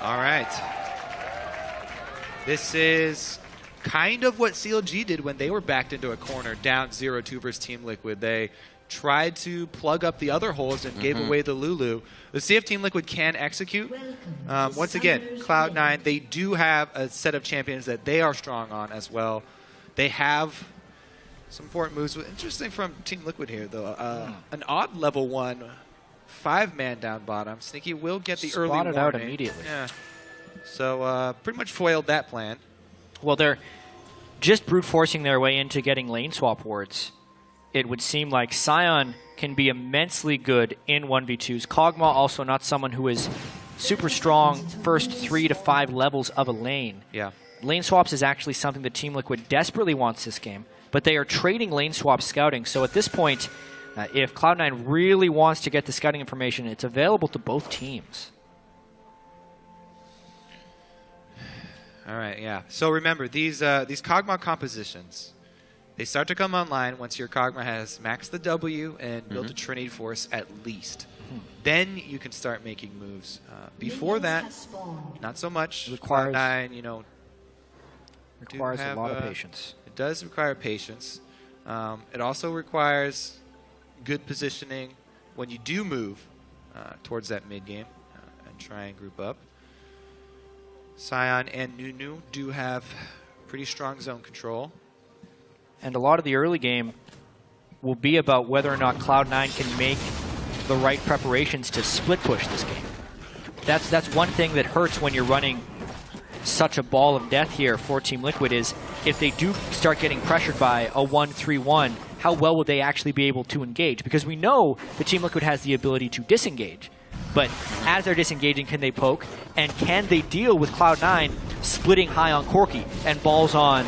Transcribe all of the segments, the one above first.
All right. This is kind of what CLG did when they were backed into a corner, down 0-2 versus Team Liquid. They tried to plug up the other holes and gave away the Lulu. Let's see if Team Liquid can execute. Once again, Cloud9, they do have a set of champions that they are strong on as well. They have some important moves. Interesting from Team Liquid here, though. An odd level 1, 5-man down bottom. Sneaky will get the early warning. Spotted out immediately. Yeah. So pretty much foiled that plan. Well, they're just brute forcing their way into getting lane swap wards. It would seem like Sion can be immensely good in 1v2s. Kog'Maw also not someone who is super strong first 3 to 5 levels of a lane. Yeah. Lane swaps is actually something that Team Liquid desperately wants this game, but they are trading lane swap scouting. So at this point, if Cloud9 really wants to get the scouting information, it's available to both teams. All right, yeah. So remember, these Kog'Maw compositions, they start to come online once your Kog'Maw has maxed the W and built a Trinity Force at least. Then you can start making moves. Before that, not so much. Requires, Cloud9, you know, requires a lot of patience. It does require patience. It also requires good positioning when you do move towards that mid game and try and group up. Sion and Nunu do have pretty strong zone control. And a lot of the early game will be about whether or not Cloud9 can make the right preparations to split push this game. That's one thing that hurts when you're running such a ball of death here for Team Liquid is if they do start getting pressured by a 1-3-1, how well will they actually be able to engage? Because we know the Team Liquid has the ability to disengage. But as they're disengaging, can they poke? And can they deal with Cloud9 splitting high on Corki and balls on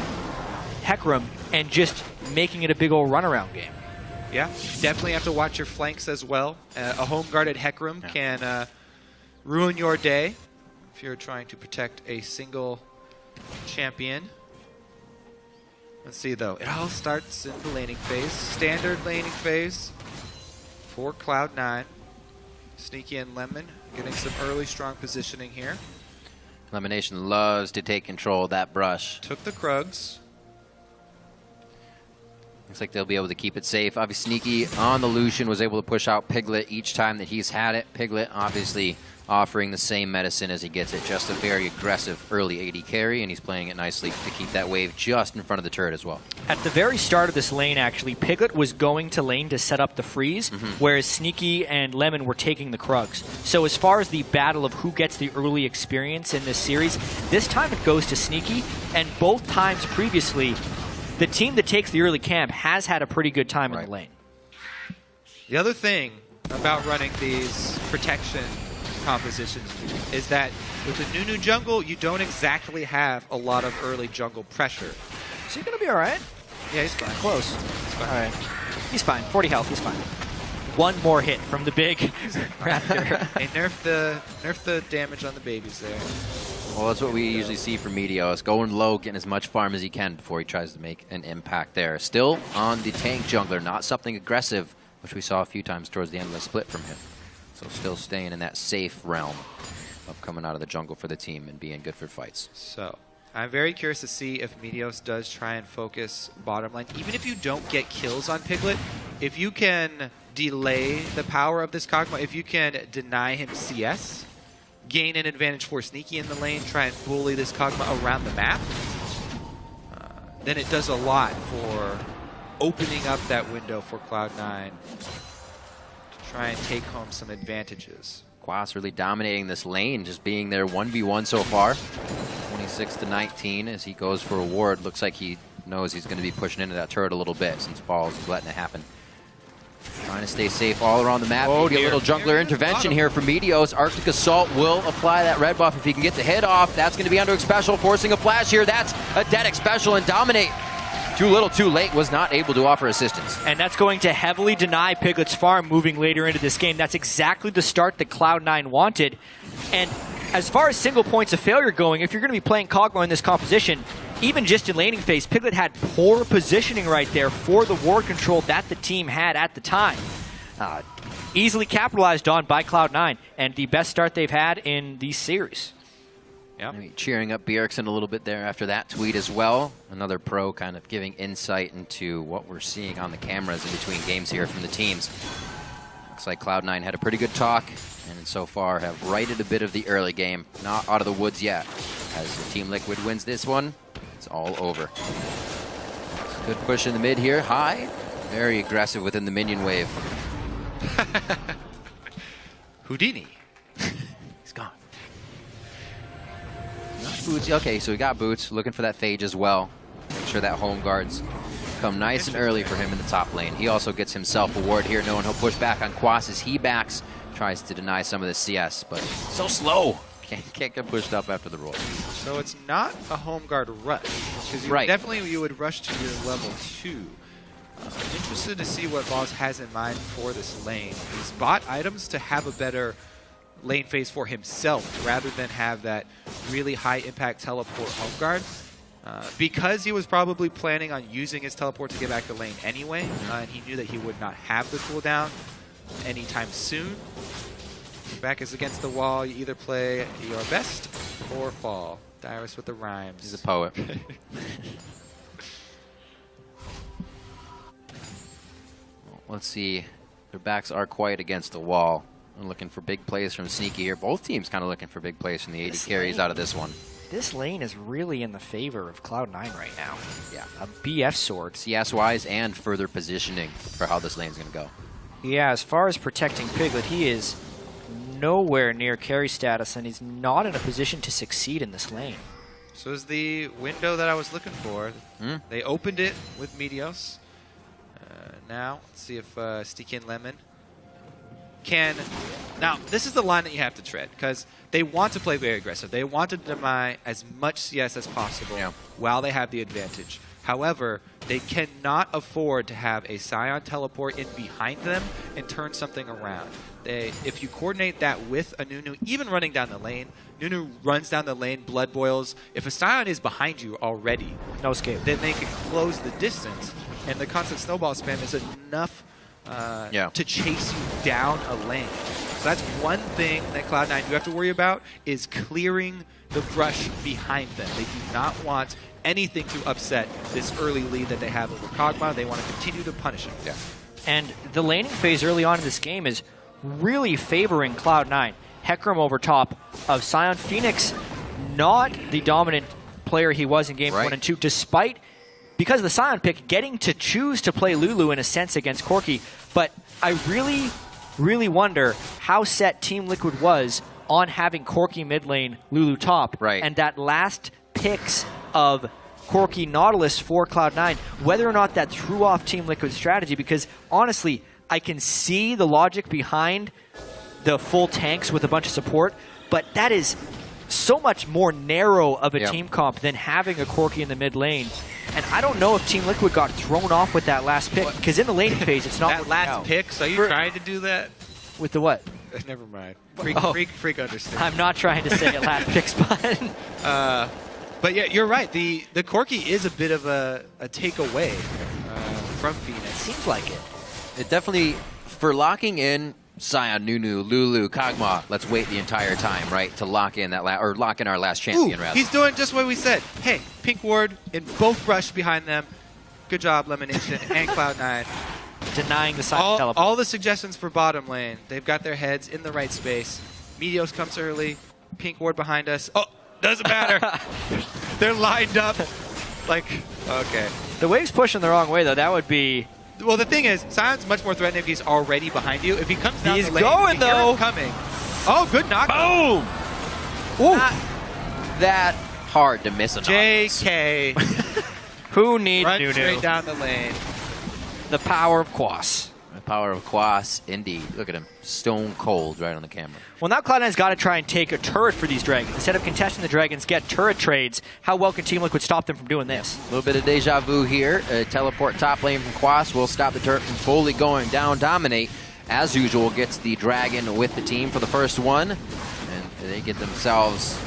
Hecarim and just making it a big old runaround game? Yeah, you definitely have to watch your flanks as well. A home-guarded Hecarim can ruin your day if you're trying to protect a single champion. Let's see, though. It all starts in the laning phase. Standard laning phase for Cloud9. Sneaky and Lemon getting some early strong positioning here. Lemonation loves to take control of that brush. Took the Krugs. Looks like they'll be able to keep it safe. Obviously, Sneaky on the Lucian was able to push out Piglet each time that he's had it. Piglet obviously offering the same medicine as he gets it. Just a very aggressive early AD carry, and he's playing it nicely to keep that wave just in front of the turret as well. At the very start of this lane, actually, Piglet was going to lane to set up the freeze, whereas Sneaky and Lemon were taking the Krugs. So as far as the battle of who gets the early experience in this series, this time it goes to Sneaky, and both times previously, the team that takes the early camp has had a pretty good time in the lane. The other thing about running these protection compositions is that with the Nunu jungle, you don't exactly have a lot of early jungle pressure. Is he going to be all right? Yeah, he's fine. Close. He's fine. All right. He's fine. 40 health. He's fine. One more hit from the big Raptor. Hey, nerf the damage on the babies there. Well, that's what we usually see from Meteos. Going low, getting as much farm as he can before he tries to make an impact there. Still on the tank jungler, not something aggressive, which we saw a few times towards the end of the split from him. So still staying in that safe realm of coming out of the jungle for the team and being good for fights. So I'm very curious to see if Meteos does try and focus bottom line. Even if you don't get kills on Piglet, if you can delay the power of this Kog'Maw, if you can deny him CS, gain an advantage for Sneaky in the lane, try and bully this Kog'Maw around the map, then it does a lot for opening up that window for Cloud9 to try and take home some advantages. Quas really dominating this lane, just being there 1v1 so far. 26-19 as he goes for a ward. Looks like he knows he's going to be pushing into that turret a little bit since Balls is letting it happen. Trying to stay safe all around the map. Maybe a little jungler intervention here for Meteos. Arctic Assault will apply that red buff if he can get the hit off. That's going to be Underx Special, forcing a flash here. That's a Dedic Special, and Dominate, too little too late, was not able to offer assistance. And that's going to heavily deny Piglet's farm moving later into this game. That's exactly the start that Cloud9 wanted. And as far as single points of failure going, if you're going to be playing Kog'Maw in this composition, even just in laning phase, Piglet had poor positioning right there for the ward control that the team had at the time. Easily capitalized on by Cloud9, and the best start they've had in these series. Yeah. Maybe cheering up Bjergsen a little bit there after that tweet as well. Another pro kind of giving insight into what we're seeing on the cameras in between games here from the teams. Looks like Cloud9 had a pretty good talk, and so far have righted a bit of the early game. Not out of the woods yet. As Team Liquid wins this one, it's all over. Good push in the mid here, high. Very aggressive within the minion wave. Houdini. He's gone. Not Boots. Okay, so we got Boots looking for that Phage as well. Make sure that home guards come nice and early for him in the top lane. He also gets himself a ward here, knowing he'll push back on Quas as he backs, tries to deny some of the CS, but so slow. Can't get pushed up after the roll. So it's not a home guard rush, because definitely you would rush to your level 2. I'm interested to see what Boss has in mind for this lane. He's bought items to have a better lane phase for himself, rather than have that really high impact teleport home guard. Because he was probably planning on using his teleport to get back to lane anyway, and he knew that he would not have the cooldown anytime soon. Your back is against the wall. You either play your best or fall. Dyrus with the rhymes. He's a poet. Let's see. Their backs are quite against the wall. I'm looking for big plays from Sneaky here. Both teams kind of looking for big plays from the 80 carries out of this one. This lane is really in the favor of Cloud9 right now. Yeah. A BF sword. CS-wise and further positioning for how this lane's going to go. Yeah, as far as protecting Piglet, he is nowhere near carry status, and he's not in a position to succeed in this lane. So is the window that I was looking for. They opened it with Meteos. Now, let's see if Sticky and Lemon can... Now, this is the line that you have to tread, because they want to play very aggressive. They want to deny as much CS as possible while they have the advantage. However, they cannot afford to have a Scion teleport in behind them and turn something around. If you coordinate that with a Nunu, even running down the lane, Nunu runs down the lane, blood boils. If a Scion is behind you already, no escape, then they can close the distance, and the constant snowball spam is enough to chase you down a lane. So that's one thing that Cloud9 do have to worry about, is clearing the brush behind them. They do not want anything to upset this early lead that they have over Kog'Maw. They want to continue to punish him. Yeah. And the laning phase early on in this game is really favoring Cloud9. Hecarim over top of Scion. Phoenix, not the dominant player he was in game 1 and 2, despite, because of the Scion pick, getting to choose to play Lulu in a sense against Corki. But I really wonder how set Team Liquid was on having Corki mid lane, Lulu top, and that last picks of Corki Nautilus for Cloud9, whether or not that threw off Team Liquid's strategy, because honestly, I can see the logic behind the full tanks with a bunch of support, but that is so much more narrow of a team comp than having a Corki in the mid lane. And I don't know if Team Liquid got thrown off with that last pick, because in the laning phase, it's not that last pick. So you trying to do that with the what? Never mind. Freak understand. I'm not trying to say it last pick spot. But yeah, you're right. The Corki is a bit of a takeaway from Phoenix. Seems like it. It definitely, for locking in Scion, Nunu, Lulu, Kog'Maw, let's wait the entire time, right, to lock in that or lock in our last champion. Rather, he's doing just what we said. Hey, pink ward in both rush behind them. Good job, Lemonation and Cloud9. Denying the Scion teleport. All the suggestions for bottom lane. They've got their heads in the right space. Meteos comes early. Pink ward behind us. Oh, doesn't matter. They're lined up. Like, okay. The wave's pushing the wrong way, though. That would be... Well, the thing is, Sion's much more threatening if he's already behind you. If he comes down the lane, going, though. Coming. Oh, good knockdown. Boom! Ooh. Not that hard to miss a JK. Who needs Run Nunu? Straight down the lane. The power of Quas. The power of Quas, indeed. Look at him. Stone cold right on the camera. Well, now Cloud9's got to try and take a turret for these Dragons. Instead of contesting the Dragons, get turret trades. How well can Team Liquid stop them from doing this? A little bit of deja vu here. A teleport top lane from Quas will stop the turret from fully going down. Dominate, as usual, gets the Dragon with the team for the first one. And they get themselves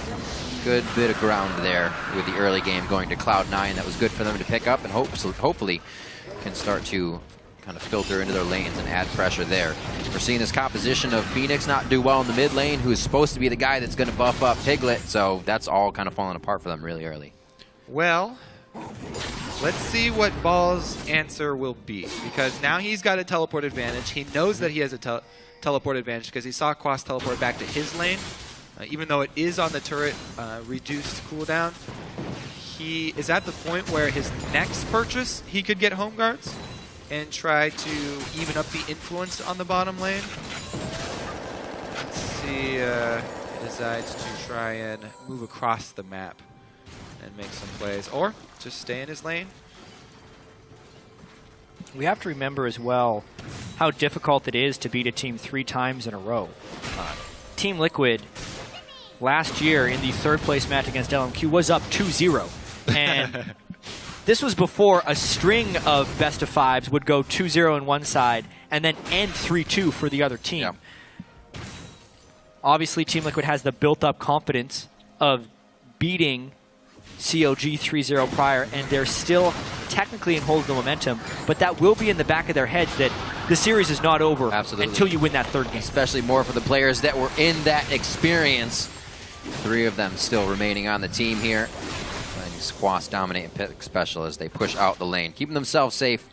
a good bit of ground there with the early game going to Cloud9. That was good for them to pick up, and hopefully can start to kind of filter into their lanes and add pressure there. We're seeing this composition of Phoenix not do well in the mid lane, who's supposed to be the guy that's going to buff up Piglet, so that's all kind of falling apart for them really early. Well, let's see what Ball's answer will be, because now he's got a teleport advantage. He knows that he has a teleport advantage because he saw Quas teleport back to his lane. Even though it is on the turret reduced cooldown, he is at the point where his next purchase, he could get home guards and try to even up the influence on the bottom lane. Let's see, he decides to try and move across the map and make some plays, or just stay in his lane. We have to remember as well how difficult it is to beat a team 3 times in a row. Team Liquid last year in the 3rd place match against LMQ was up 2-0. And this was before a string of best of 5s would go 2-0 on one side and then end 3-2 for the other team. Yep. Obviously, Team Liquid has the built-up confidence of beating COG 3-0 prior, and they're still technically in hold of the momentum, but that will be in the back of their heads that the series is not over until you win that 3rd game. Especially more for the players that were in that experience. 3 of them still remaining on the team here. Quas dominating pick special as they push out the lane, keeping themselves safe,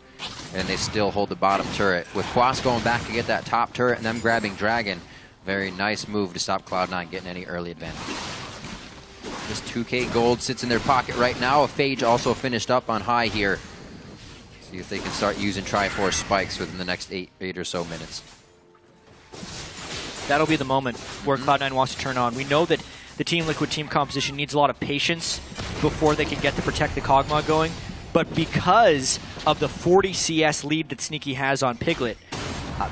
and they still hold the bottom turret. With Quas going back to get that top turret and them grabbing Dragon, very nice move to stop Cloud9 getting any early advantage. This 2K gold sits in their pocket right now. A Phage also finished up on high here. See if they can start using Triforce spikes within the next 8 or so minutes. That'll be the moment where Cloud9 wants to turn on. We know that the Team Liquid team composition needs a lot of patience before they can get the Protect the Kog'Maw going. But because of the 40 CS lead that Sneaky has on Piglet,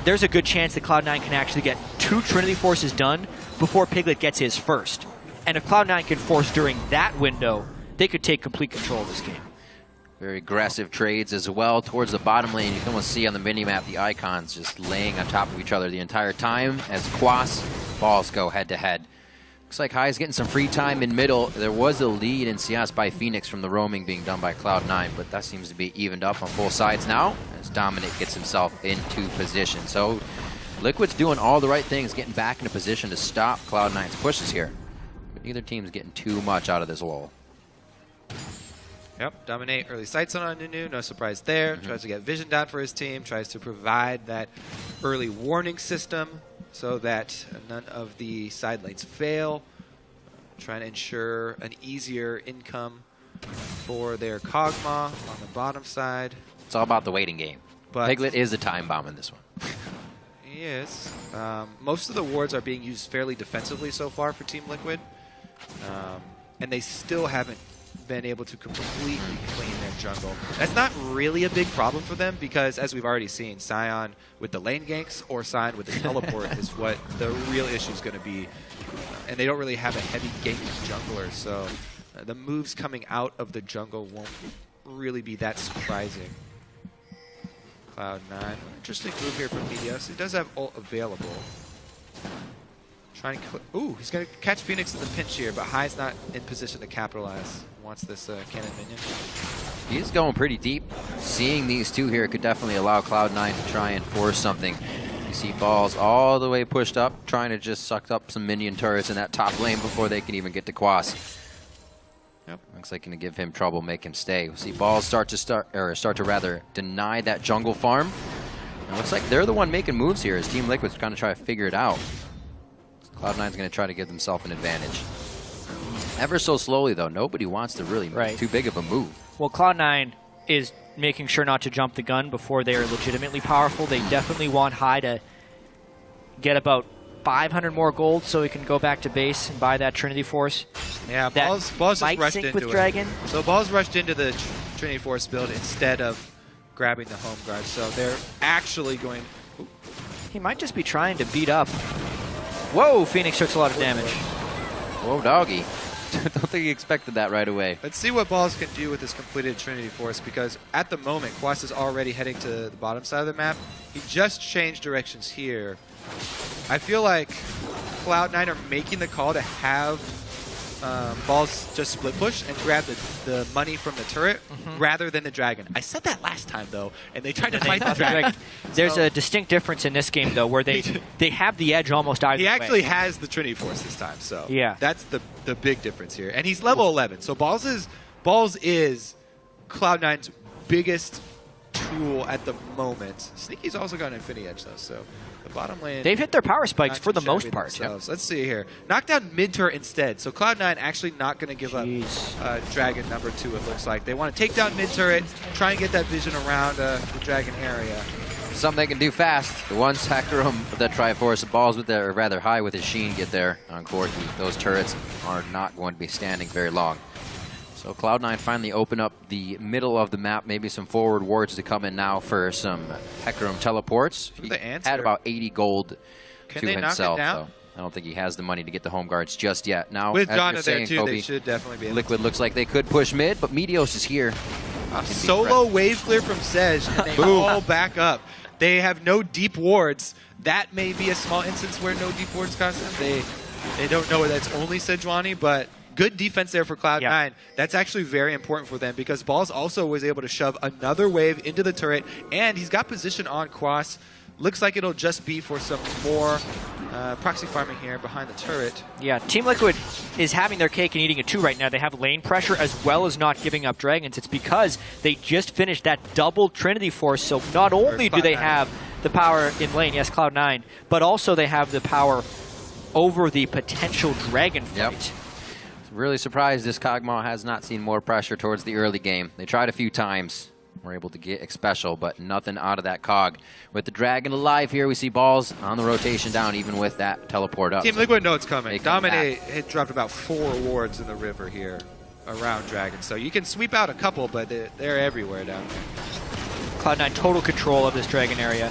there's a good chance that Cloud9 can actually get 2 Trinity Forces done before Piglet gets his first. And if Cloud9 can force during that window, they could take complete control of this game. Very aggressive trades as well towards the bottom lane. You can almost see on the minimap the icons just laying on top of each other the entire time as Quas Balls go head-to-head. Looks like Hai's getting some free time in middle. There was a lead in CS by Phoenix from the roaming being done by Cloud9, but that seems to be evened up on both sides now as Dominic gets himself into position. So Liquid's doing all the right things, getting back into position to stop Cloud9's pushes here. But neither team's getting too much out of this lull. Yep, dominate early sights on Nunu, no surprise there. Tries to get vision down for his team, tries to provide that early warning system so that none of the side lanes fail. Trying to ensure an easier income for their Kog'Maw on the bottom side. It's all about the waiting game. But Piglet is a time bomb in this one. He is. Most of the wards are being used fairly defensively so far for Team Liquid. And they still haven't been able to completely clean their jungle. That's not really a big problem for them because, as we've already seen, Sion with the lane ganks or Sion with the teleport is what the real issue is going to be. And they don't really have a heavy ganking jungler, so the moves coming out of the jungle won't really be that surprising. Cloud9, interesting move here from Meteos. He does have ult available. Trying to, ooh, he's going to catch Phoenix in the pinch here, but Hai's not in position to capitalize. Wants this cannon minion. He's going pretty deep. Seeing these two here could definitely allow Cloud9 to try and force something. You see Balls all the way pushed up, trying to just suck up some minion turrets in that top lane before they can even get to Quas. Yep. Looks like going to give him trouble, make him stay. We'll see Balls start to deny that jungle farm. It looks like they're the one making moves here as Team Liquid's trying to try to figure it out. Cloud9's going to try to give themselves an advantage. Ever so slowly, though. Nobody wants to really make too big of a move. Well, Cloud9 is making sure not to jump the gun before they are legitimately powerful. They definitely want Hai to get about 500 more gold so he can go back to base and buy that Trinity Force. Yeah, Balls just rushed into with Dragon. So Balls rushed into the Trinity Force build instead of grabbing the home guard. So they're actually going... Ooh. He might just be trying to beat up. Whoa, Phoenix took a lot of damage. Whoa, doggy. Don't think he expected that right away. Let's see what Balls can do with this completed Trinity Force, because at the moment, Quas is already heading to the bottom side of the map. He just changed directions here. I feel like Cloud9 are making the call to have Balls just split push and grab the money from the turret rather than the dragon. I said that last time though, and they tried to fight the dragon. There's a distinct difference in this game though, where they have the edge almost either way. He actually has the Trinity Force this time, so yeah, that's the big difference here. And he's level 11, so Balls is Cloud9's biggest tool at the moment. Sneaky's also got an Infinity Edge though, so the bottom lane. They've hit their power spikes for the most part. Yep. Let's see here. Knock down mid turret instead. So Cloud9 actually not going to give up Dragon number 2, it looks like. They want to take down mid turret, try and get that vision around the Dragon area. Something they can do fast. The once Hecarim with that Triforce, the Balls with their rather high with his Sheen get there on Corki. Those turrets are not going to be standing very long. So Cloud9 finally open up the middle of the map, maybe some forward wards to come in now for some Hecarim teleports. He had about 80 gold to himself, so I don't think he has the money to get the home guards just yet. Now, with as Donna you're there saying, too, Kobe, they should definitely be able Liquid looks like they could push mid, but Meteos is here. Solo wave clear from Sej, and they all back up. They have no deep wards. That may be a small instance where no deep wards constant. They don't know that's only Sejuani, but good defense there for Cloud9. Yeah. That's actually very important for them because Balls also was able to shove another wave into the turret, and he's got position on Quas. Looks like it'll just be for some more proxy farming here behind the turret. Yeah, Team Liquid is having their cake and eating it too right now. They have lane pressure as well as not giving up dragons. It's because they just finished that double Trinity Force, so not only do they have the power in lane, yes, Cloud9, but also they have the power over the potential dragon fight. Yep. Really surprised this Kog'Maw has not seen more pressure towards the early game. They tried a few times. Were able to get special, but nothing out of that Cog. With the Dragon alive here, we see Balls on the rotation down, even with that teleport up. Team Liquid know it's coming. Dominate had dropped about 4 wards in the river here around Dragon, so you can sweep out a couple, but they're everywhere down there. Cloud9 total control of this Dragon area.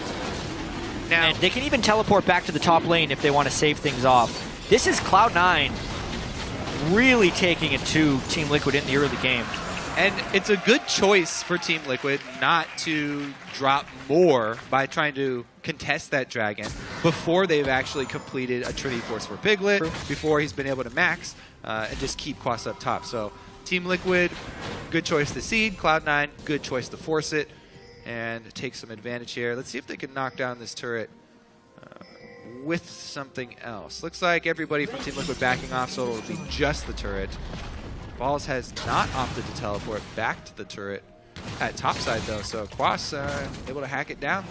Now, and they can even teleport back to the top lane if they want to save things off. This is Cloud9 really taking it to Team Liquid in the early game. And it's a good choice for Team Liquid not to drop more by trying to contest that Dragon before they've actually completed a Trinity Force for Piglet, before he's been able to max, and just keep Quas up top. So Team Liquid, good choice to seed. Cloud9, good choice to force it and take some advantage here. Let's see if they can knock down this turret with something else. Looks like everybody from Team Liquid backing off, so it'll be just the turret. Balls has not opted to teleport back to the turret at topside though, so Quas able to hack it down.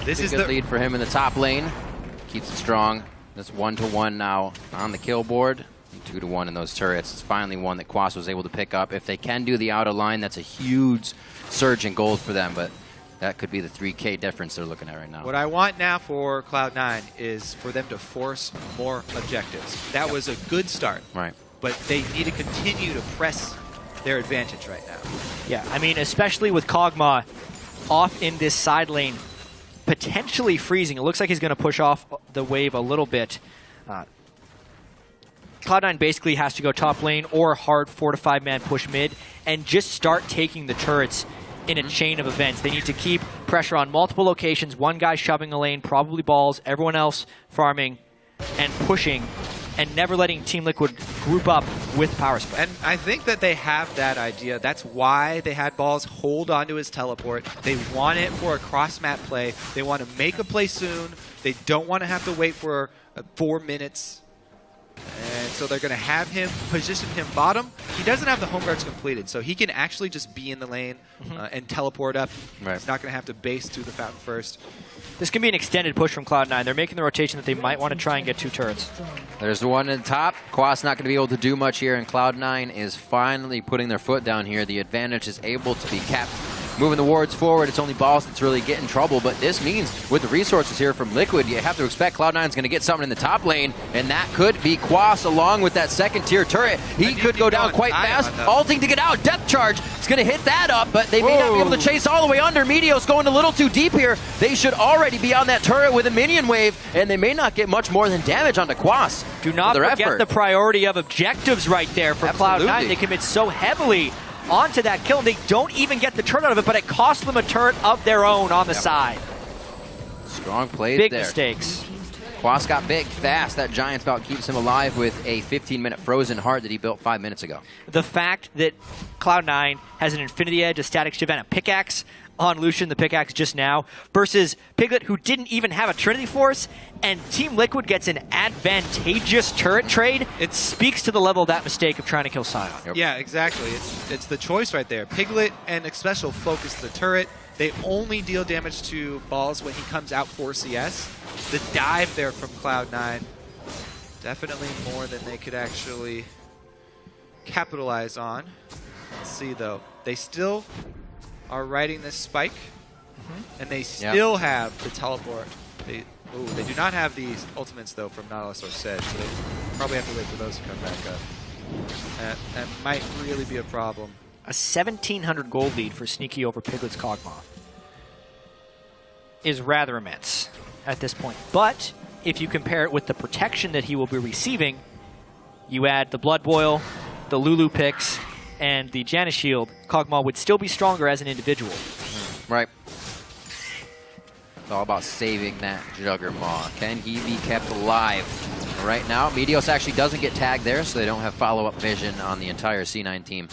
This is a good lead for him in the top lane. Keeps it strong. That's 1-1 now on the kill board. 2-1 in those turrets. It's finally one that Quas was able to pick up. If they can do the outer line, that's a huge surge in gold for them, but that could be the 3K difference they're looking at right now. What I want now for Cloud9 is for them to force more objectives. That was a good start. Right. But they need to continue to press their advantage right now. Yeah, I mean, especially with Kog'Maw off in this side lane, potentially freezing. It looks like he's going to push off the wave a little bit. Cloud9 basically has to go top lane or hard 4 to 5 man push mid and just start taking the turrets in a chain of events. They need to keep pressure on multiple locations, one guy shoving a lane, probably Balls, everyone else farming and pushing, and never letting Team Liquid group up with power spike. And I think that they have that idea. That's why they had Balls hold onto his teleport. They want it for a cross-map play. They want to make a play soon. They don't want to have to wait for 4 minutes. And so they're going to have him position him bottom. He doesn't have the home guards completed, so he can actually just be in the lane and teleport up. Right. He's not going to have to base to the fountain first. This can be an extended push from Cloud9. They're making the rotation that they might want to try and get 2 turrets. There's the one in the top. Quas not going to be able to do much here, and Cloud9 is finally putting their foot down here. The advantage is able to be kept. Moving the wards forward, it's only Balls that's really getting trouble, but this means with the resources here from Liquid, you have to expect Cloud9 is going to get something in the top lane, and that could be Quas along with that second tier turret. He could go down quite fast, ulting to get out. Depth charge is going to hit that up, but they may not be able to chase all the way under. Meteos going a little too deep here. They should already be on that turret with a minion wave, and they may not get much more than damage onto Quas. Do not forget the priority of objectives right there for Cloud9. They commit so heavily onto that kill, and they don't even get the turn out of it, but it costs them a turret of their own on the side. Strong play Big there. mistakes. Quas got big fast. That Giant Spout keeps him alive with a 15-minute frozen heart that he built 5 minutes ago. The fact that Cloud9 has an Infinity Edge, a Static Shiv, and a pickaxe on Lucian, the pickaxe just now, versus Piglet, who didn't even have a Trinity Force, and Team Liquid gets an advantageous turret trade, it speaks to the level of that mistake of trying to kill Sion. Yep. Yeah, exactly. It's the choice right there. Piglet and Xpecial focus the turret. They only deal damage to Balls when he comes out for CS. The dive there from Cloud9, definitely more than they could actually capitalize on. Let's see, though. They still are riding this spike, and they still have the teleport. They do not have these ultimates, though, from Nautilus or Sedge, so they probably have to wait for those to come back up. That might really be a problem. A 1,700 gold lead for Sneaky over Piglet's Kog'Maw is rather immense at this point. But if you compare it with the protection that he will be receiving, you add the Blood Boil, the Lulu picks, and the Janus Shield, Kog'Maw would still be stronger as an individual. Right. It's all about saving that Juggermaw. Can he be kept alive? Right now, Meteos actually doesn't get tagged there, so they don't have follow-up vision on the entire C9 team.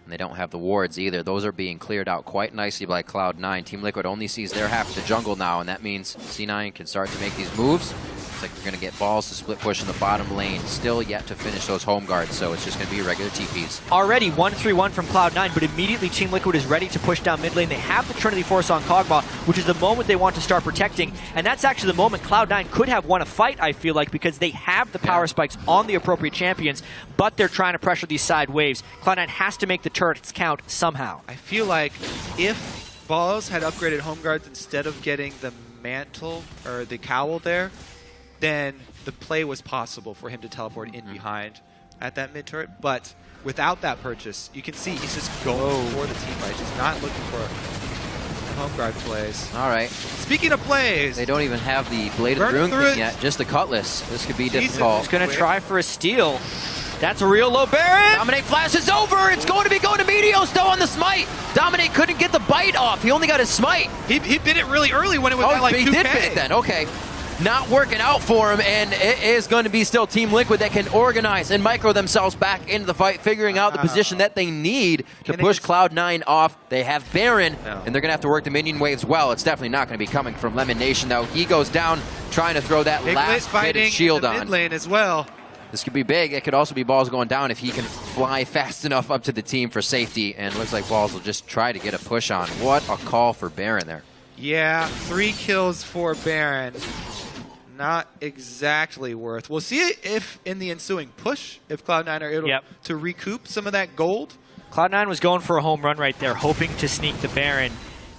And they don't have the wards either. Those are being cleared out quite nicely by Cloud9. Team Liquid only sees their half of the jungle now, and that means C9 can start to make these moves. Looks like they're going to get Balls to split push in the bottom lane. Still yet to finish those home guards, so it's just going to be regular TPs. Already 1-3-1 from Cloud9, but immediately Team Liquid is ready to push down mid lane. They have the Trinity Force on Kog'Maw, which is the moment they want to start protecting. And that's actually the moment Cloud9 could have won a fight, I feel like, because they have the power spikes on the appropriate champions, but they're trying to pressure these side waves. Cloud9 has to make the turrets count somehow. I feel like if Balls had upgraded home guards instead of getting the mantle or the cowl there, then the play was possible for him to teleport in behind at that mid turret. But without that purchase, you can see he's just going for the team fight. He's not looking for home guard plays. All right. Speaking of plays, They don't even have the Blade of the Burn Rune through King it. yet, just the Cutlass. This could be Jesus. difficult. He's going to try for a steal. That's a real low Baron. Dominate flash is over. It's going to be going to Meteos though on the smite. Dominate couldn't get the bite off. He only got his smite. he bit it really early when it was at like he 2K. did bit it then. Okay. Not working out for him, and it is going to be still Team Liquid that can organize and micro themselves back into the fight, figuring out the position that they need to push Cloud9 off. They have Baron, and they're going to have to work the minion waves well. It's definitely not going to be coming from Lemon Nation, though. He goes down trying to throw that Piglet last bit fighting of shield in the on. mid lane as well. This could be big. It could also be Balls going down if he can fly fast enough up to the team for safety, and looks like Balls will just try to get a push on. What a call for Baron there. Yeah, 3 kills for Baron. Not exactly worth. We'll see if in the ensuing push, if Cloud9 are able to recoup some of that gold. Cloud9 was going for a home run right there, hoping to sneak the Baron.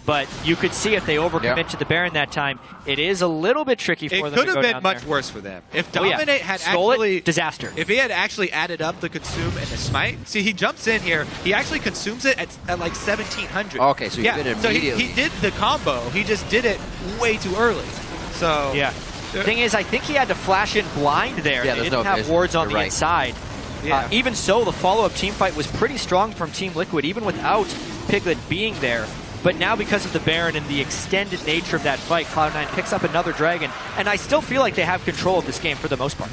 But you could see if they overcommit to the Baron that time, it is a little bit tricky for them to go down there. It could have been much worse for them. If Dominate had actually... disaster. If he had actually added up the Consume and the Smite... See, he jumps in here. He actually consumes it at like 1,700. Okay, so he did it immediately. So he did the combo. He just did it way too early. So... Yeah. The thing is, I think he had to flash in blind there. Yeah, they didn't have wards on the inside. Yeah. Even so, the follow-up team fight was pretty strong from Team Liquid, even without Piglet being there. But now, because of the Baron and the extended nature of that fight, Cloud9 picks up another Dragon. And I still feel like they have control of this game for the most part.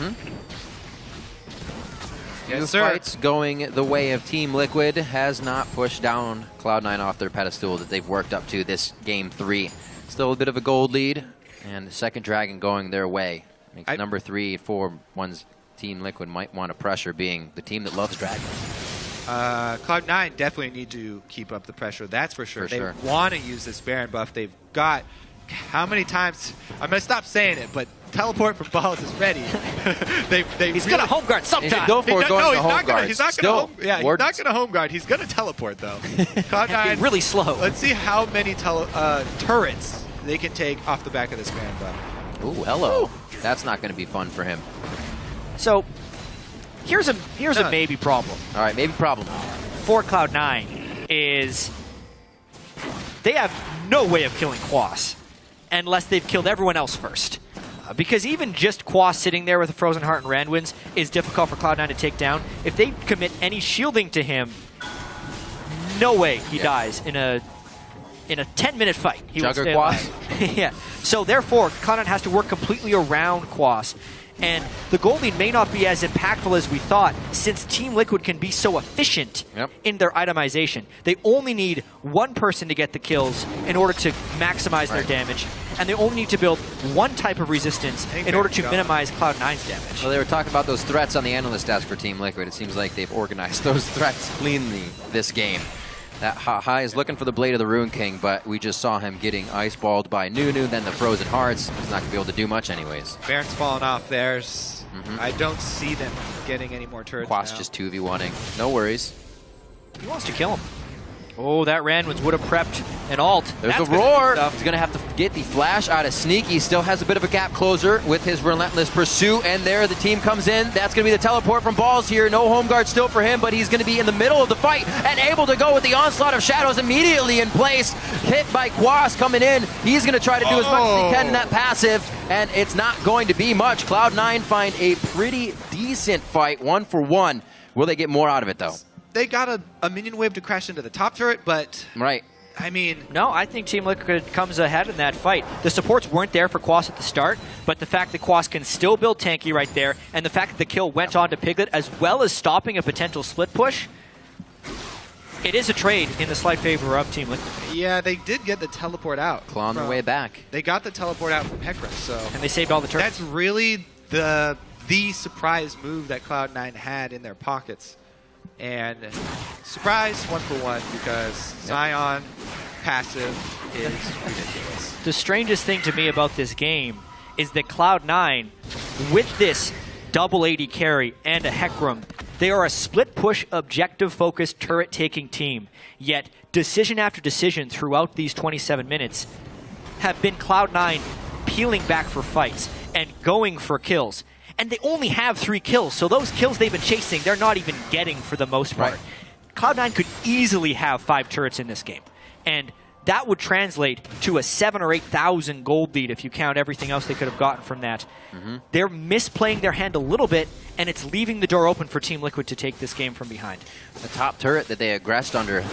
Yes, sir. Fights going the way of Team Liquid has not pushed down Cloud9 off their pedestal that they've worked up to this game 3. Still a bit of a gold lead. And the second Dragon going their way. Makes number 3 for one's Team Liquid might want to pressure, being the team that loves Dragons. Cloud9 definitely need to keep up the pressure, that's for sure. They sure. want to use this Baron buff. They've got, how many times, I'm going to stop saying it, but teleport from Balls is ready. He's going to home guard sometime. Go for going to home guard. He's not going to home guard. He's going to teleport, though. Cloud9, really slow. Let's see how many turrets they can take off the back of this Baron buff. Ooh, hello. That's not going to be fun for him. So, here's a maybe problem. All right, maybe problem. For Cloud9 is they have no way of killing Quas unless they've killed everyone else first. Because even just Quas sitting there with a Frozen Heart and Randwinds is difficult for Cloud9 to take down. If they commit any shielding to him, no way he dies in a in a 10-minute fight. He will Jugger stay Quas? alive. Yeah. So therefore, Cloud9 has to work completely around Quas. And the gold lead may not be as impactful as we thought, since Team Liquid can be so efficient in their itemization. They only need one person to get the kills in order to maximize their damage, and they only need to build one type of resistance in order to minimize Cloud9's damage. Well, they were talking about those threats on the analyst desk for Team Liquid. It seems like they've organized those threats cleanly this game. That High is looking for the Blade of the Rune King, but we just saw him getting ice-balled by Nunu, then the Frozen Hearts. He's not going to be able to do much anyways. Baron's falling off there. I don't see them getting any more turrets Quas now. just 2v1ing. No worries. He wants to kill him. Oh, that Ran would have prepped an ult. There's That's a roar. stuff. He's going to have to get the flash out of Sneaky. Still has a bit of a gap closer with his relentless pursuit. And there the team comes in. That's going to be the teleport from Balls here. No home guard still for him, but he's going to be in the middle of the fight and able to go with the onslaught of shadows immediately in place. Hit by Quas coming in. He's going to try to do as much as he can in that passive, and it's not going to be much. Cloud9 find a pretty decent fight, 1-for-1. Will they get more out of it, though? They got a minion wave to crash into the top turret, but I mean, no, I think Team Liquid comes ahead in that fight. The supports weren't there for Quas at the start, but the fact that Quas can still build tanky right there, and the fact that the kill went on to Piglet, as well as stopping a potential split push, it is a trade in the slight favor of Team Liquid. Yeah, they did get the teleport out. Clawing their way back. They got the teleport out from Hecarim, so and they saved all the turrets. That's really the surprise move that Cloud9 had in their pockets. And surprise, 1-for-1, because Zion passive is ridiculous. The strangest thing to me about this game is that Cloud9, with this double AD carry and a Hecarim, they are a split push, objective-focused, turret-taking team. Yet, decision after decision throughout these 27 minutes have been Cloud9 peeling back for fights and going for kills. And they only have 3 kills, so those kills they've been chasing, they're not even getting for the most part. Cloud9 could easily have 5 turrets in this game. And that would translate to a 7,000 or 8,000 gold lead if you count everything else they could have gotten from that. They're misplaying their hand a little bit, and it's leaving the door open for Team Liquid to take this game from behind. The top turret that they aggressed under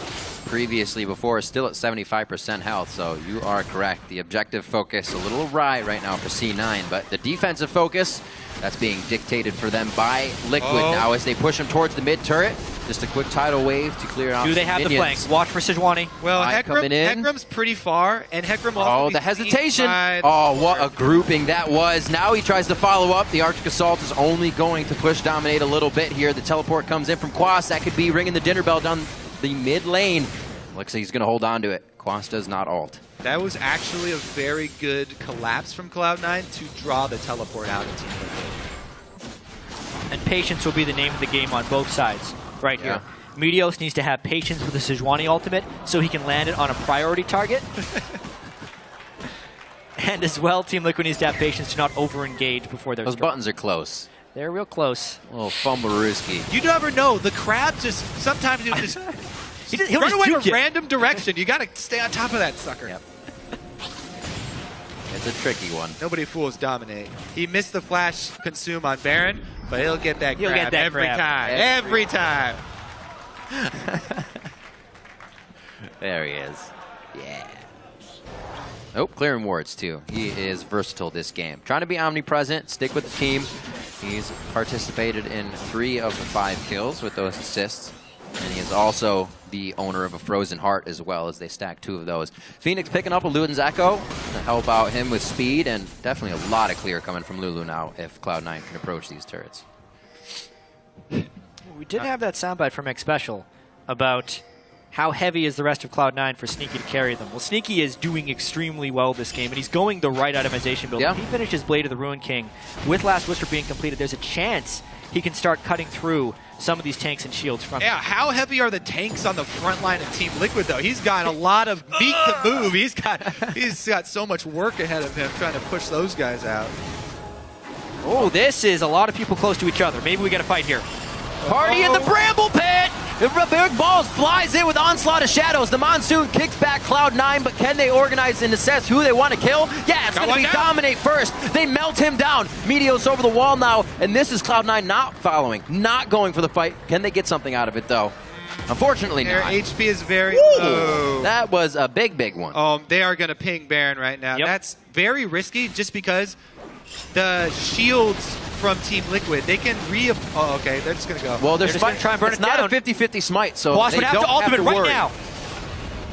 previously before is still at 75% health, so you are correct. The objective focus a little awry right now for C9, but the defensive focus, that's being dictated for them by Liquid now as they push them towards the mid turret. Just a quick tidal wave to clear out. Do they have the flanks? Watch for Sejuani. Well, Hecarim's pretty far, and Hecarim also the hesitation. Oh, what a grouping that was. Now he tries to follow up. The Arctic Assault is only going to push Dominate a little bit here. The teleport comes in from Quas. That could be ringing the dinner bell down the mid lane. Looks like he's going to hold on to it. Quas does not ult. That was actually a very good collapse from Cloud9 to draw the teleport out of Team Liquid. And patience will be the name of the game on both sides right here. Meteos needs to have patience with the Sejuani ultimate so he can land it on a priority target. And as well, Team Liquid needs to have patience to not over-engage before they're Those buttons are close. They're real close. A little fumblerooski. You never know. The crab just sometimes he'll just he'll run just away in juke a you. random direction. You got to stay on top of that sucker. Yep. It's a tricky one. Nobody fools Dominate. He missed the flash consume on Baron, but he'll get that He'll grab get that every grab. time. Every time. There he is. Yeah. Oh, clearing wards too. He is versatile this game. Trying to be omnipresent, stick with the team. He's participated in 3 of the 5 kills with those assists. And he is also the owner of a Frozen Heart as well, as they stack 2 of those. Phoenix picking up a Luden's Echo to help out him with speed, and definitely a lot of clear coming from Lulu now if Cloud9 can approach these turrets. We did have that soundbite from X Special about how heavy is the rest of Cloud9 for Sneaky to carry them. Well, Sneaky is doing extremely well this game, and he's going the right itemization build. If he finishes Blade of the Ruin King with Last Whisper being completed, there's a chance he can start cutting through some of these tanks and shields from him. How heavy are the tanks on the front line of Team Liquid, though? He's got a lot of meat to move. He's got so much work ahead of him trying to push those guys out. Oh, this is a lot of people close to each other. Maybe we get a fight here. Party in the Bramble Pit! The Big Balls flies in with Onslaught of Shadows. The Monsoon kicks back Cloud9, but can they organize and assess who they want to kill? Yeah, it's going to be Dominate first. They melt him down. Meteos over the wall now, and this is Cloud9 not following, not going for the fight. Can they get something out of it, though? Unfortunately Their not. HP is very Ooh, low. that was a big one. They are going to ping Baron right now. Yep. That's very risky just because the shields from Team Liquid, they can oh, okay, they're just going to go. Well, They're just gonna try and burn it's it not down. a 50-50 smite, so Boss they would have don't to ultimate right worry. now.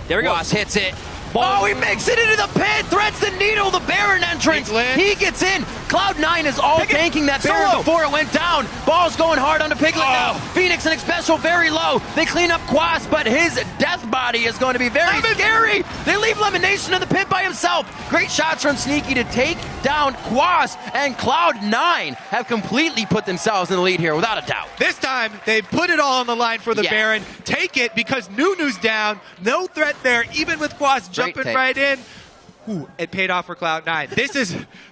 There we go. Boss hits it. Oh, he makes it into the pit, threads the needle, the Baron entrance. Piglet. He gets in. Cloud9 is all Piglet. tanking that Baron Solo. before it went down. Ball's going hard on the Piglet now. Oh. Phoenix and Special very low. They clean up Quas, but his death body is going to be very scary. They leave Lemonation in the pit by himself. Great shots from Sneaky to take down Quas, and Cloud9 have completely put themselves in the lead here, without a doubt. This time, they put it all on the line for the Yeah. Baron. Take it because Nunu's down. No threat there, even with Quas jumping take. right in. Ooh, it paid off for Cloud9.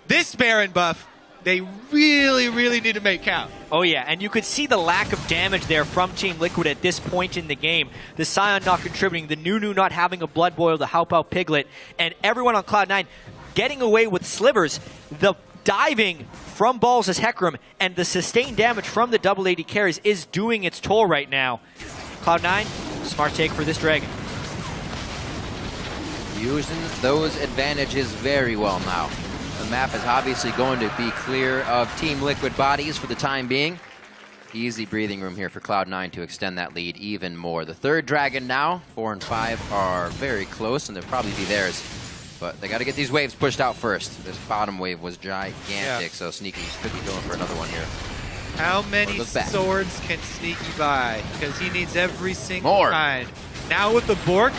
This Baron buff, they really, really need to make count. Oh yeah, and you could see the lack of damage there from Team Liquid at this point in the game. The Scion not contributing, the Nunu not having a Blood Boil to help out Piglet, and everyone on Cloud9 getting away with slivers. The diving from Balls as Hecarim and the sustained damage from the double AD carries is doing its toll right now. Cloud9, smart take for this Dragon. Using those advantages very well now. The map is obviously going to be clear of Team Liquid bodies for the time being. Easy breathing room here for Cloud9 to extend that lead even more. The third Dragon now, 4 and 5 are very close, and they'll probably be theirs. But they got to get these waves pushed out first. This bottom wave was gigantic, so Sneaky could be going for another one here. How many Look back. swords can Sneaky buy? Because he needs every single More. kind. Now with the Bork,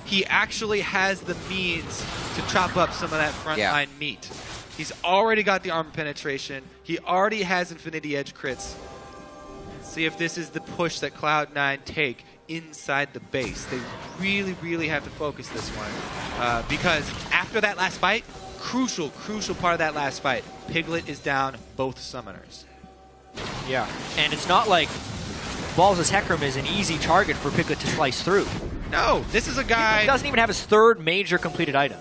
he actually has the means to chop up some of that frontline meat. He's already got the armor penetration. He already has Infinity Edge crits. Let's see if this is the push that Cloud9 take inside the base. They really, really have to focus this one. Because after that last fight, crucial part of that last fight, Piglet is down both summoners. Yeah, and it's not like Balls as Hecarim is an easy target for Piglet to slice through. No, this is a guy... He doesn't even have his third major completed item.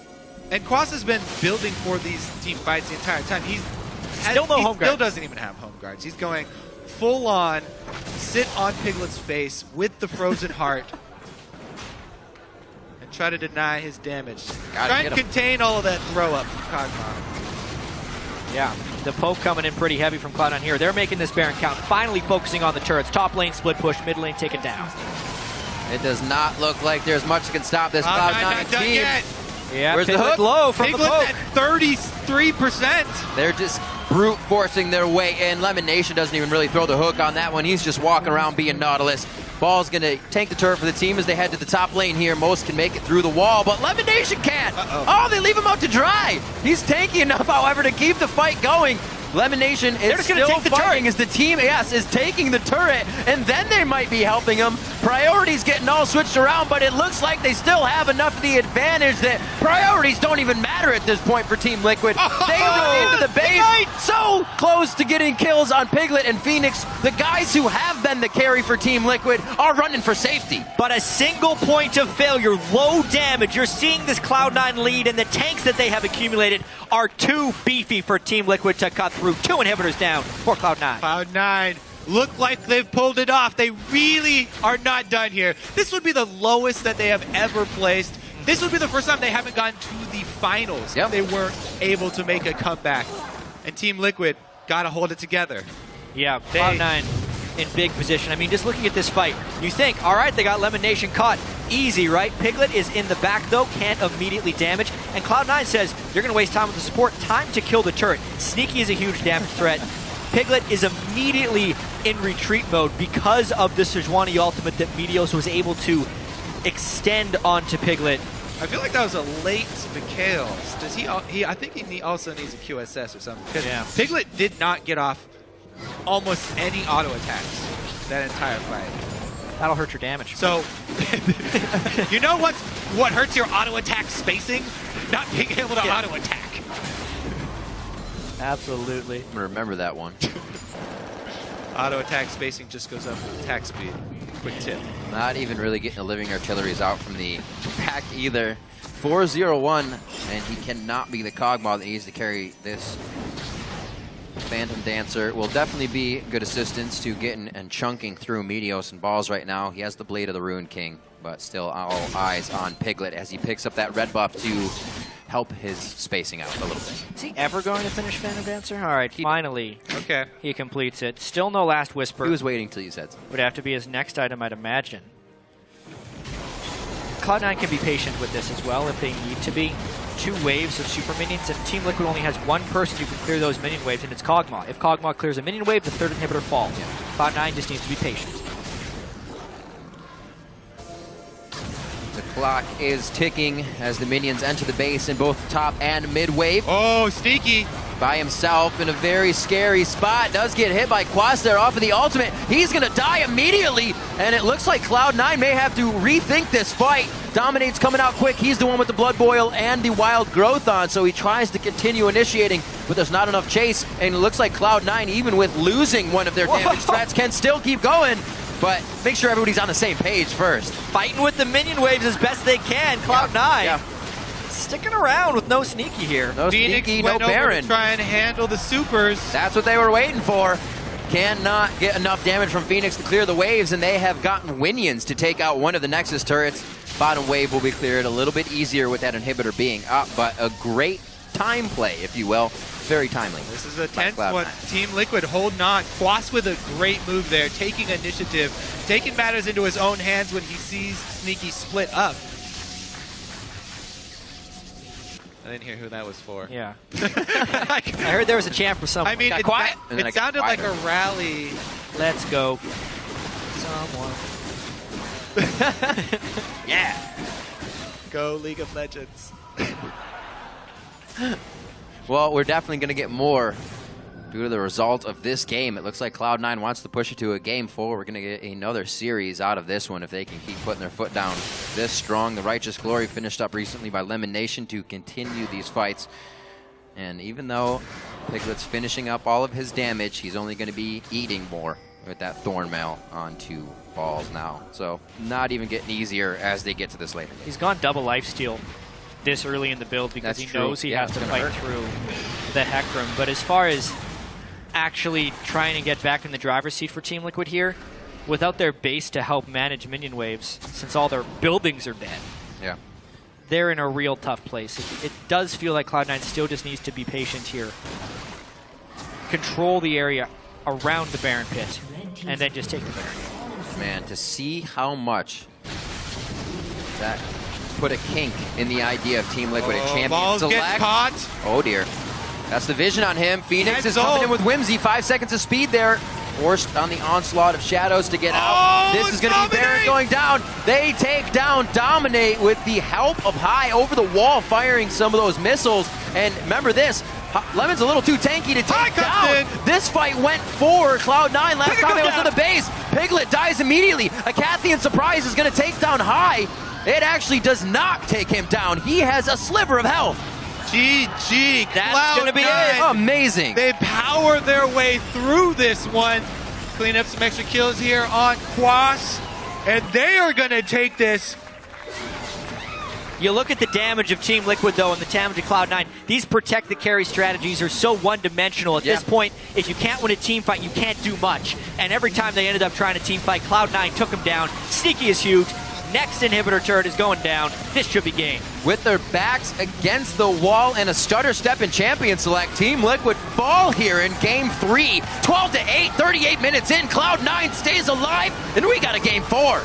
And Quas has been building for these team fights the entire time. He Still no home guards. still doesn't even have home guards. He's going full on, sit on Piglet's face with the frozen heart, and try to deny his damage. Try and contain all of that throw up from Kog'Maw. Yeah, the poke coming in pretty heavy from Cloud9 here. They're making this Baron count, finally focusing on the turrets. Top lane split push, mid lane taken down. It does not look like there's much that can stop this Not Cloud9 done team. yet. Yeah, Where's the Piglet hook? low from Piglet's the poke. at 33%. They're just brute forcing their way in. Lemonation doesn't even really throw the hook on that one. He's just walking around being Nautilus. Ball's going to tank the turret for the team as they head to the top lane here. Most can make it through the wall, but Lemonation can't. Oh, they leave him out to dry. He's tanky enough, however, to keep the fight going. Lemonation is just gonna still take the fighting turret. as the team, is taking the turret, and then they might be helping him. Priorities getting all switched around, but it looks like they still have enough of the advantage that priorities don't even matter at this point for Team Liquid. They run into the base, so close to getting kills on Piglet and Phoenix. The guys who have been the carry for Team Liquid are running for safety. But a single point of failure, low damage. You're seeing this Cloud9 lead, and the tanks that they have accumulated are too beefy for Team Liquid to cut through. 2 inhibitors down for Cloud9. Cloud9 look like they've pulled it off. They really are not done here. This would be the lowest that they have ever placed. This would be the first time they haven't gone to the finals. Yep. They weren't able to make a comeback. And Team Liquid got to hold it together. Yeah, Cloud9 in big position. I mean, just looking at this fight, you think, all right, they got Lemonation caught. Easy, right? Piglet is in the back, though, can't immediately damage. And Cloud9 says, you're going to waste time with the support. Time to kill the turret. Sneaky is a huge damage threat. Piglet is immediately in retreat mode because of the Sejuani ultimate that Meteos was able to extend onto Piglet. I feel like that was a late Mikhails. Does he? I think he also needs a QSS or something. 'Cause Yeah. Piglet did not get off almost any auto attacks that entire fight. That'll hurt your damage. So, you know what hurts your auto attack spacing? Not being able to auto attack. Absolutely. I'm gonna remember that one. Auto attack spacing just goes up with attack speed. Quick tip. Not even really getting the living artilleries out from the pack either. 4-0-1, and he cannot be the Kog'Maw that needs to carry this Phantom Dancer will definitely be good assistance to getting and chunking through Meteos and Balls right now. He has the Blade of the Ruined King, but still all eyes on Piglet as he picks up that red buff to help his spacing out a little bit. Is he ever going to finish Phantom Dancer? All right, finally Okay. he completes it. Still no Last Whisper. He was waiting till you said so. Would have to be his next item, I'd imagine. Cloud9 can be patient with this as well if they need to be. 2 waves of super minions, and Team Liquid only has 1 person who can clear those minion waves, and it's Kog'Maw. If Kog'Maw clears a minion wave, the 3rd inhibitor falls. Cloud9 just needs to be patient. The clock is ticking as the minions enter the base in both top and mid wave. Oh, Sneaky. By himself in a very scary spot. Does get hit by Quas there off of the ultimate. He's going to die immediately, and it looks like Cloud9 may have to rethink this fight. Dominate's coming out quick. He's the one with the Blood Boil and the Wild Growth on, so he tries to continue initiating, but there's not enough chase, and it looks like Cloud9, even with losing one of their damage threats, can still keep going. But make sure everybody's on the same page first. Fighting with the minion waves as best they can. Cloud9 Yeah. sticking around with no Sneaky here. No Phoenix Sneaky, no went over Baron. to try and handle the supers. That's what they were waiting for. Cannot get enough damage from Phoenix to clear the waves, and they have gotten Winions to take out one of the Nexus turrets. Bottom wave will be cleared a little bit easier with that inhibitor being up, but a great time play, if you will. Very timely. This is a by tense Cloud9. one. Team Liquid holding on. Quas with a great move there, taking initiative, taking matters into his own hands when he sees Sneaky split up. I didn't hear who that was for. Yeah. I heard there was a chant from someone. I mean, Got it, quiet, and then it I got sounded like a quieter. rally. Let's go. Someone. Yeah. Go League of Legends. Well, we're definitely going to get more due to the result of this game. It looks like Cloud9 wants to push it to a game 4. We're going to get another series out of this one if they can keep putting their foot down this strong. The Righteous Glory finished up recently by Lemon Nation to continue these fights. And even though Piglet's finishing up all of his damage, he's only going to be eating more with that Thorn Mail onto Balls now. So not even getting easier as they get to this later. He's gone double lifesteal this early in the build because That's he true. knows he Yeah, has it's to gonna fight hurt. through the Hecarim. But as far as actually trying to get back in the driver's seat for Team Liquid here, without their base to help manage minion waves, since all their buildings are dead, Yeah. they're in a real tough place. It does feel like Cloud9 still just needs to be patient here. Control the area around the Baron pit, and then just take the Baron. Man, to see how much that put a kink in the idea of Team Liquid at champion Balls get select. caught. Oh dear. That's the vision on him. Phoenix Heads is coming ult. in with Whimsy. 5 seconds of speed there. Forced on the onslaught of shadows to get out. Oh, This is going to be Baron Dominate! going down. They take down Dominate with the help of High over the wall, firing some of those missiles. And remember this, Lemon's a little too tanky to High take comes down. in. This fight went for Cloud9 last Piglet time it goes was in down. the base. Piglet dies immediately. A Cathian surprise is going to take down High. It actually does not take him down. He has a sliver of health. GG. That's gonna be Cloud9. it. Amazing. They power their way through this one. Clean up some extra kills here on Quas. And they are going to take this. You look at the damage of Team Liquid, though, and the damage of Cloud9. These protect the carry strategies are so one-dimensional. At Yeah. this point, if you can't win a team fight, you can't do much. And every time they ended up trying to team fight, Cloud9 took them down. Sneaky is huge. Next inhibitor turret is going down. This should be game. With their backs against the wall and a stutter step in champion select, Team Liquid fall here in game 3. 12-8, 38 minutes in. Cloud9 stays alive, and we got a game 4.